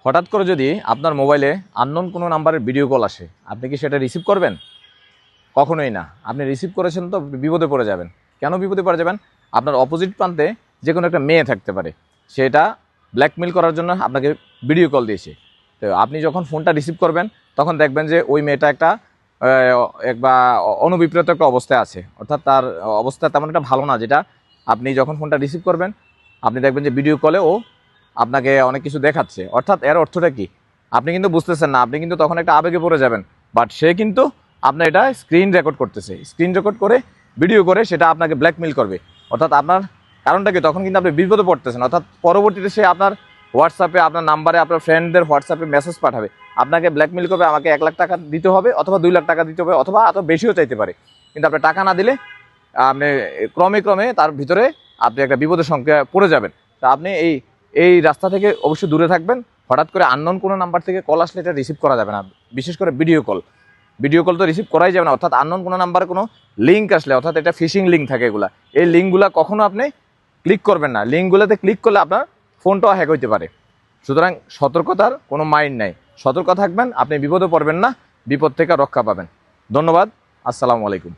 হঠাৎ করে যদি আপনার মোবাইলে আননোন কোনো নাম্বারের ভিডিও কল আসে, আপনি কি সেটা রিসিভ করবেন? কখনোই না। আপনি রিসিভ করেছেন তো বিপদে পড়ে যাবেন। কেন বিপদে পড়ে যাবেন? আপনার অপোজিট প্রান্তে যে কোনো একটা মেয়ে থাকতে পারে, সেটা ব্ল্যাকমেল করার জন্য আপনাকে ভিডিও কল দিয়েছে। তো আপনি যখন ফোনটা রিসিভ করবেন তখন দেখবেন যে ওই মেয়েটা একটা অনভিপ্রেত একটা অবস্থায় আছে, অর্থাৎ তার অবস্থা তেমন একটা ভালো না। যেটা আপনি যখন ফোনটা রিসিভ করবেন আপনি দেখবেন যে ভিডিও কলে ও আপনাকে অনেক কিছু দেখাচ্ছে। অর্থাৎ এর অর্থটা কি? আপনি কিন্তু বুঝতেছেন না, আপনি কিন্তু তখন একটা আবেগে পড়ে যাবেন। বাট সে কিন্তু আপনার এটা স্ক্রিন রেকর্ড করতেছে, স্ক্রিন রেকর্ড করে ভিডিও করে সেটা আপনাকে ব্ল্যাকমেল করবে। অর্থাৎ আপনার কারণটা কি? তখন কিন্তু আপনি বিপদে পড়তেছেন। অর্থাৎ পরবর্তীতে সে আপনার হোয়াটসঅ্যাপে, আপনার নাম্বারে, আপনার ফ্রেন্ডদের হোয়াটসঅ্যাপে মেসেজ পাঠাবে, আপনাকে ব্ল্যাকমেল করবে, আমাকে 1 লাখ টাকা দিতে হবে অথবা 2 লাখ টাকা দিতে হবে অথবা এত বেশিও চাইতে পারে। কিন্তু আপনি টাকা না দিলে আপনি ক্রমে তার ভিতরে আপনি একটা বিপদের সংখ্যা পড়ে যাবেন। তা আপনি এই রাস্তা থেকে অবশ্যই দূরে থাকবেন। হঠাৎ করে আননোন কোনো নাম্বার থেকে কল আসলে এটা রিসিভ করা যাবে না, বিশেষ করে ভিডিও কল তো রিসিভ করাই যাবে না। অর্থাৎ আননোন কোনো নাম্বারে কোনো লিঙ্ক আসলে, অর্থাৎ এটা ফিশিং লিঙ্ক থাকে, এগুলা এই লিঙ্কগুলো কখনো আপনি ক্লিক করবেন না। লিঙ্কগুলোতে ক্লিক করলে আপনার ফোনটাও হ্যাক হইতে পারে। সুতরাং সতর্কতার কোনো মাইন্ড নাই। সতর্ক থাকবেন, আপনি বিপদে পড়বেন না, বিপদ থেকে রক্ষা পাবেন। ধন্যবাদ। আসসালামু আলাইকুম।